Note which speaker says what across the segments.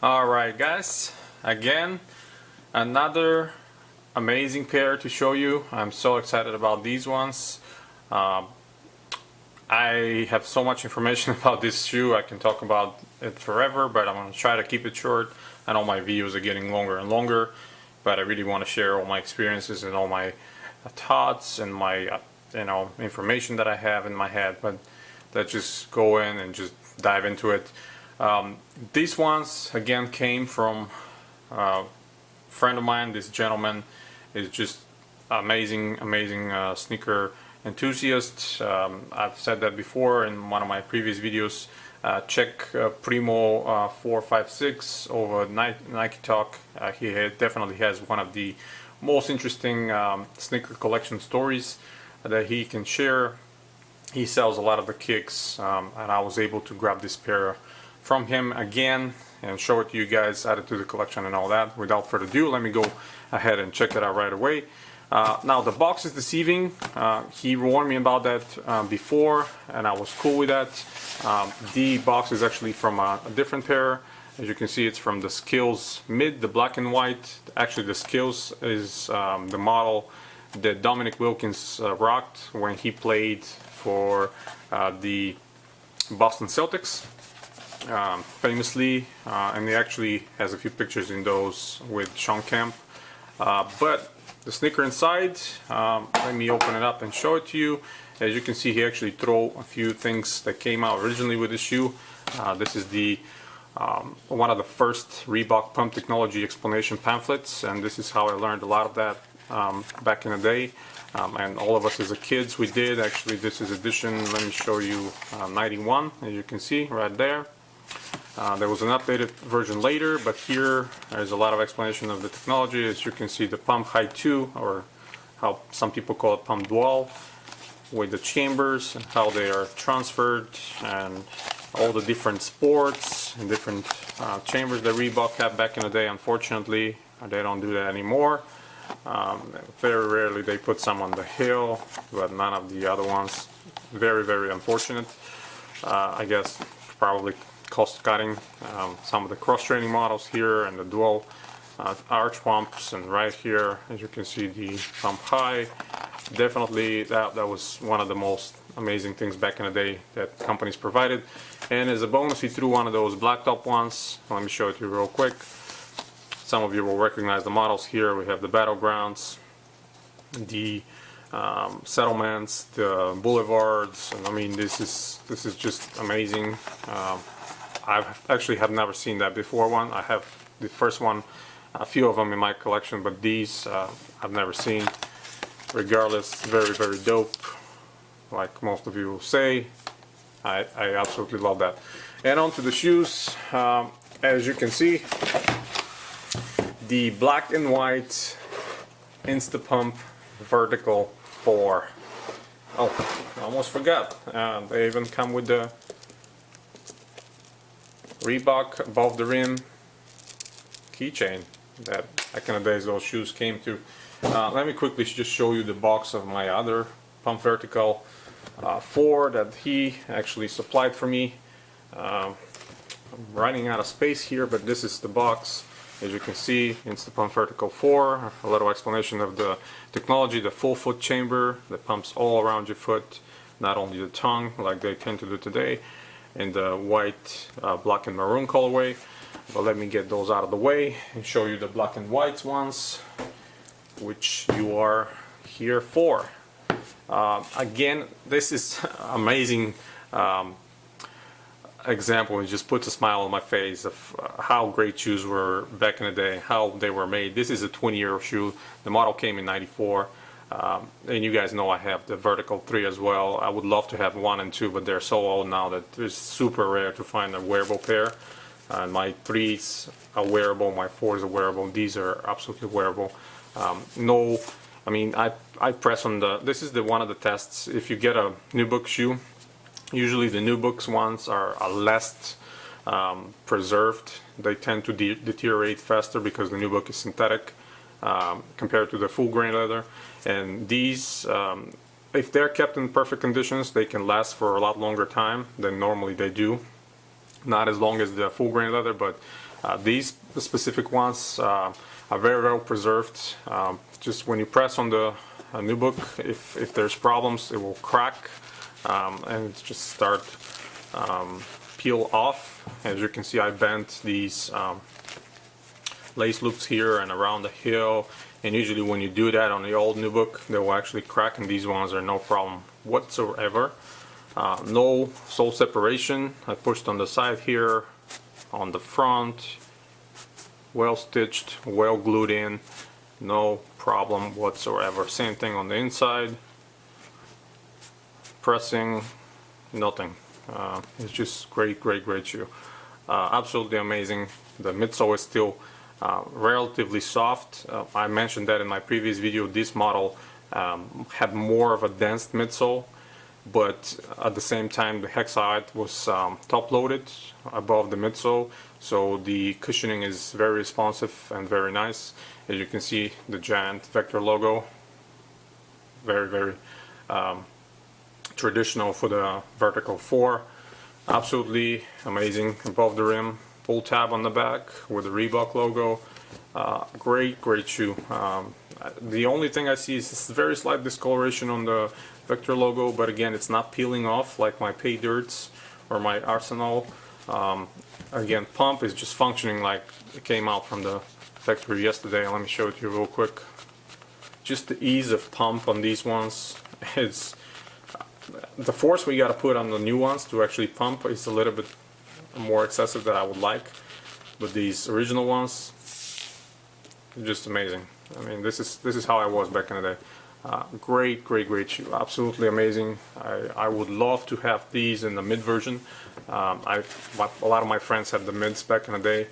Speaker 1: Alright guys, again another amazing pair to show you. I'm so excited about these ones. I have so much information about this shoe, I can talk about it forever, but I'm going to try to keep it short. I know my videos are getting longer and longer, but I really want to share all my experiences and all my thoughts and my information that I have in my head. But let's just go in and just dive into it. These ones again came from a friend of mine. This gentleman is just amazing sneaker enthusiast. I've said that before in one of my previous videos. Check Primo 456 over Nike Talk. He definitely has one of the most interesting sneaker collection stories that he can share. He sells a lot of the kicks, and I was able to grab this pair from him again and show it to you guys, add it to the collection and all that. Without further ado, let me go ahead and check it out right away. Now the box is deceiving. He warned me about that before, and I was cool with that. The box is actually from a different pair. As you can see, it's from the Skills Mid, the black and white. Actually, the Skills is the model that Dominic Wilkins rocked when he played for the Boston Celtics, famously, and he actually has a few pictures in those with Sean Kemp. But the sneaker inside, let me open it up and show it to you. As you can see, he actually threw a few things that came out originally with the shoe. This is the one of the first Reebok pump technology explanation pamphlets, and this is how I learned a lot of that back in the day. And all of us as a kids, we did. Actually, this is edition, let me show you, 91, as you can see right there. There was an updated version later, but here there's a lot of explanation of the technology. As you can see, the pump height 2, or how some people call it pump dwell, with the chambers and how they are transferred, and all the different sports and different chambers that Reebok had back in the day. Unfortunately, they don't do that anymore. Very rarely they put some on the heel, but none of the other ones. Very unfortunate. I guess probably cost cutting. Some of the cross training models here and the dual arch pumps, and right here as you can see the pump high. Definitely that was one of the most amazing things back in the day that companies provided. And as a bonus, he threw one of those black top ones. Let me show it to you real quick. Some of you will recognize the models here. We have the Battlegrounds, the Settlements, the Boulevards, and I mean this is just amazing. I actually have never seen that before. I have the first one, a few of them in my collection, but these I've never seen. Regardless, very dope, like most of you will say. I absolutely love that. And on to the shoes. As you can see, the black and white Instapump Vertical 4. Oh, I almost forgot. They even come with the Reebok above the rim keychain that back in the days those shoes came to. Let me quickly just show you the box of my other Pump Vertical 4 that he actually supplied for me. I'm running out of space here, but this is the box. As you can see, Instapump Vertical 4, a little explanation of the technology, the full foot chamber that pumps all around your foot, not only the tongue like they tend to do today, in the white, black and maroon colorway. But let me get those out of the way and show you the black and white ones, which you are here for. Again, this is amazing example. It just puts a smile on my face of how great shoes were back in the day, how they were made. This is a 20-year shoe. The model came in '94. And you guys know I have the Vertical 3 as well. I would love to have 1 and 2, but they're so old now that it's super rare to find a wearable pair. My 3's a wearable, my 4 is a wearable. These are absolutely wearable. No, I mean, I press on the, this is the one of the tests. If you get a Nubuck shoe, usually the Nubuck ones are less preserved. They tend to deteriorate faster because the Nubuck is synthetic compared to the full grain leather. And these, if they're kept in perfect conditions, they can last for a lot longer time than normally they do. not as long as the full grain leather, but these specific ones are very well preserved. Just when you press on the nubuck, if there's problems, it will crack and just start peel off. As you can see, I bent these lace loops here and around the heel, and usually when you do that on the old nubuck, they will actually crack, and these ones are no problem whatsoever. No sole separation. I pushed on the side here, on the front, well stitched, well glued in, no problem whatsoever. Same thing on the inside, pressing, nothing. It's just great shoe. Absolutely amazing. The midsole is still relatively soft. I mentioned that in my previous video. This model had more of a dense midsole, but at the same time the Hexite was top loaded above the midsole, so the cushioning is very responsive and very nice. As you can see, the giant Vector logo, very traditional for the vertical 4. Absolutely amazing. Above the rim, pull tab on the back with the Reebok logo. Great shoe. The only thing I see is this very slight discoloration on the Vector logo, but again, it's not peeling off like my Pay Dirts or my Arsenal. Again, pump is just functioning like it came out from the factory yesterday. Let me show it to you real quick. Just the ease of pump on these ones. It's the force we got to put on the new ones to actually pump is a little bit more excessive than I would like, but these original ones, just amazing. I mean, this is how I was back in the day. Great shoe, absolutely amazing. I would love to have these in the mid version. A lot of my friends had the mids back in the day,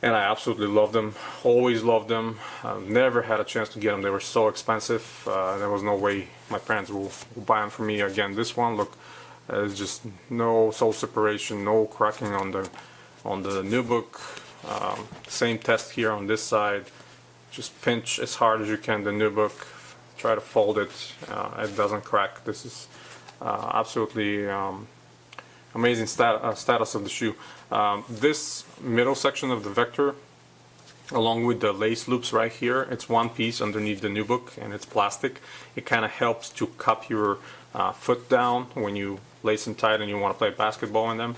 Speaker 1: and I absolutely loved them. Always loved them. Never had a chance to get them. They were so expensive. There was no way my parents will buy them for me. Again, this one, look, there's just no sole separation, no cracking on the nubuck. Same test here on this side. Just pinch as hard as you can the nubuck. Try to fold it. It doesn't crack. This is absolutely amazing status of the shoe. This middle section of the Vector, along with the lace loops right here, it's one piece underneath the nubuck, and it's plastic. It kind of helps to cup your foot down when you lace them tight and you want to play basketball in them,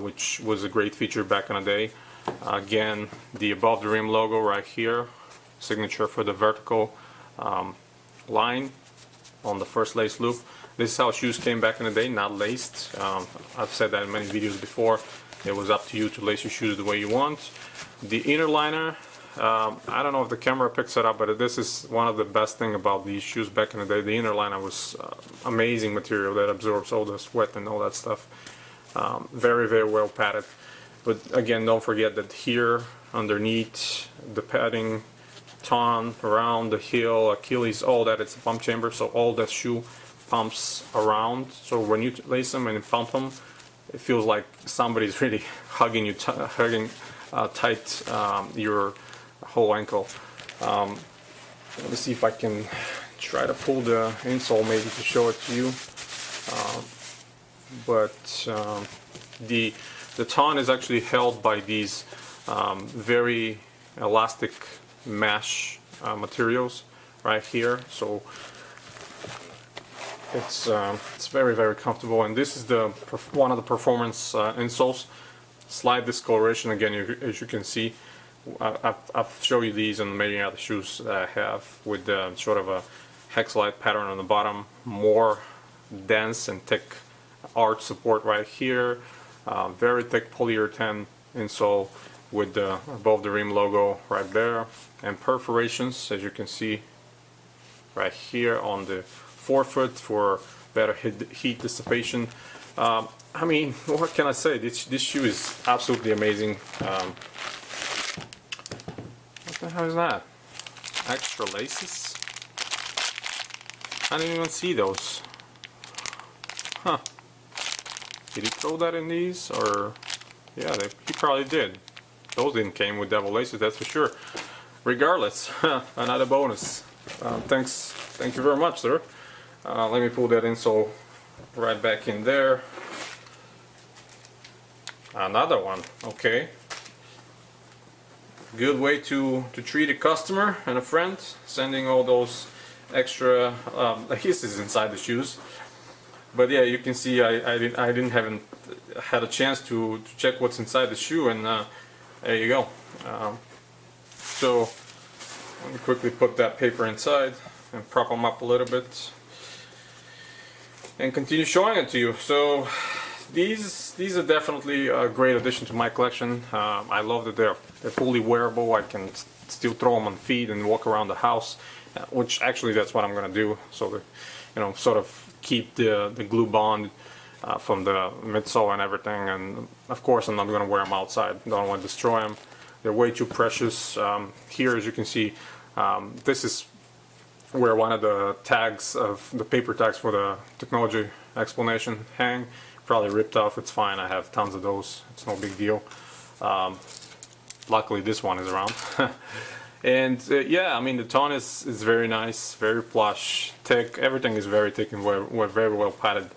Speaker 1: which was a great feature back in the day. Again, the above the rim logo right here, signature for the vertical line on the first lace loop. This is how shoes came back in the day, not laced. I've said that in many videos before. It was up to you to lace your shoes the way you want. The inner liner, I don't know if the camera picks it up, but this is one of the best thing about these shoes back in the day. The inner liner was amazing material that absorbs all the sweat and all that stuff. Very well padded. But again, don't forget that here underneath the padding, ton around the heel, Achilles, all that, it's a pump chamber, so all that shoe pumps around. So when you lace them and you pump them, it feels like somebody's really hugging you, tight your whole ankle. Let me see if I can try to pull the insole maybe to show it to you. The ton is actually held by these very elastic mesh materials right here, so it's very comfortable. And this is one of the performance insoles. Slight discoloration again, as you can see. I've shown you these in many other shoes that I have with sort of a hexalite pattern on the bottom, more dense and thick arch support right here, very thick polyurethane insole with the above the rim logo right there, and perforations, as you can see right here on the forefoot for better heat dissipation. I mean, what can I say? This shoe is absolutely amazing. What the hell is that? Extra laces? I didn't even see those. Huh. Did he throw that in these? Or yeah, he probably did. Those didn't came with double laces, that's for sure. Regardless, another bonus. Thank you very much, sir. Let me pull that insole right back in there. Another one, okay. Good way to treat a customer and a friend, sending all those extra adhesives inside the shoes. But yeah, you can see I haven't had a chance to check what's inside the shoe, and there you go. So let me quickly put that paper inside and prop them up a little bit and continue showing it to you. So these are definitely a great addition to my collection. I love that they're fully wearable. I can still throw them on feet and walk around the house, which actually that's what I'm gonna do. So that, you know, sort of keep the glue bond from the midsole and everything. And of course, I'm not gonna wear them outside. Don't want to destroy them. They're way too precious. Here, as you can see, this is where one of the tags of the paper tags for the technology explanation hang. Probably ripped off. It's fine. I have tons of those. It's no big deal. Luckily, this one is around. And yeah, I mean, the tone is very nice, very plush, thick. Everything is very thick and we're very well padded,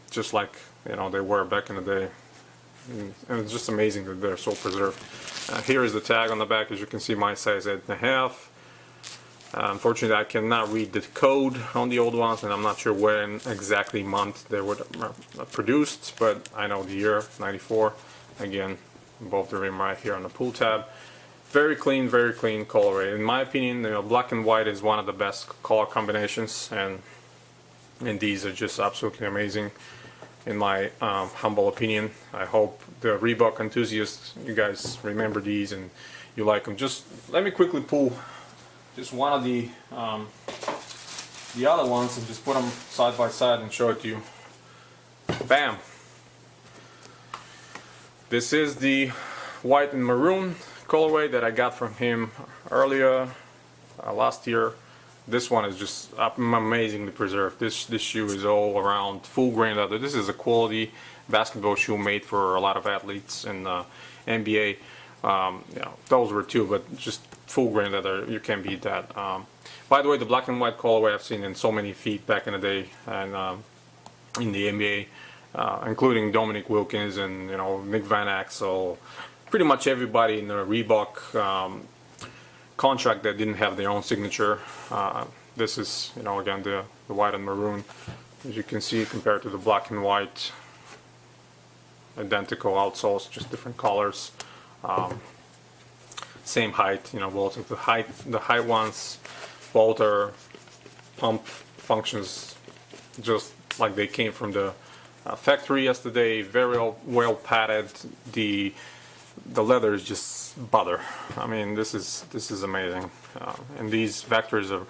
Speaker 1: just like, you know, they were back in the day. And it's just amazing that they're so preserved. Here is the tag on the back. As you can see, my size 8.5. Unfortunately, I cannot read the code on the old ones, and I'm not sure when exactly month they were produced, but I know the year, 94. Again, above the rim right here on the pull tab. Very clean colorway. In my opinion, you know, black and white is one of the best color combinations, and these are just absolutely amazing in my humble opinion. I hope the Reebok enthusiasts, you guys remember these and you like them. Just let me quickly pull just one of the other ones and just put them side by side and show it to you. Bam! This is the white and maroon colorway that I got from him earlier last year. This one is just amazingly preserved. This shoe is all around full grain leather. This is a quality basketball shoe made for a lot of athletes in the NBA. You know, those were too, but just full grain leather, you can't beat that. By the way, the black and white colorway I've seen in so many feet back in the day, and in the NBA, including Dominic Wilkins and, you know, Nick Van Exel, pretty much everybody in the Reebok contract that didn't have their own signature. This is, you know, again the white and maroon, as you can see, compared to the black and white, identical outsoles, just different colors. Same height, you know, both the height ones, both are pump functions just like they came from the factory yesterday. Very well padded. The leather is just butter. I mean, this is amazing. And these vectors are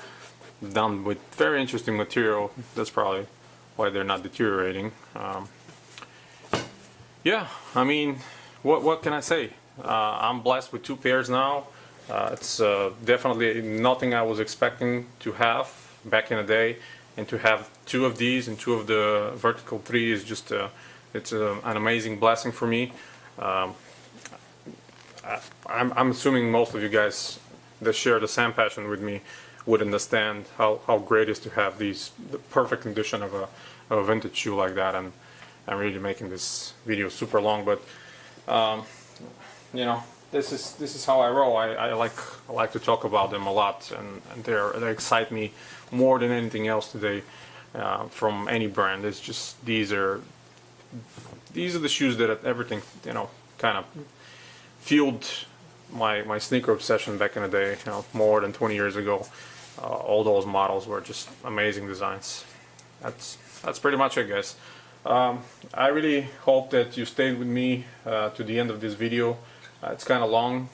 Speaker 1: done with very interesting material. That's probably why they're not deteriorating. Yeah, I mean, what can I say? I'm blessed with two pairs now. It's definitely nothing I was expecting to have back in the day, and to have two of these and two of the vertical 3 is just it's an amazing blessing for me. I'm assuming most of you guys that share the same passion with me would understand how great it is to have the perfect condition of a vintage shoe like that. And I'm really making this video super long, but you know, this is how I roll. I like to talk about them a lot, and they excite me more than anything else today from any brand. It's just these are the shoes that everything, you know, kind of fueled my sneaker obsession back in the day, you know, more than 20 years ago. All those models were just amazing designs. That's pretty much it, guys. I really hope that you stayed with me to the end of this video. It's kind of long,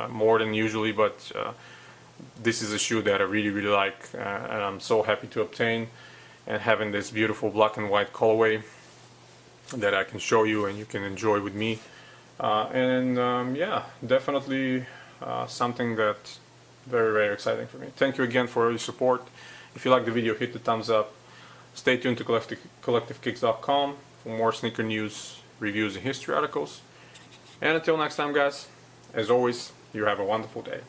Speaker 1: more than usually, but this is a shoe that I really like, and I'm so happy to obtain, and having this beautiful black and white colorway that I can show you and you can enjoy with me. Yeah, definitely something that's very exciting for me. Thank you again for your support. If you like the video, hit the thumbs up. Stay tuned to collectivekicks.com for more sneaker news, reviews, and history articles. And until next time, guys, as always, you have a wonderful day.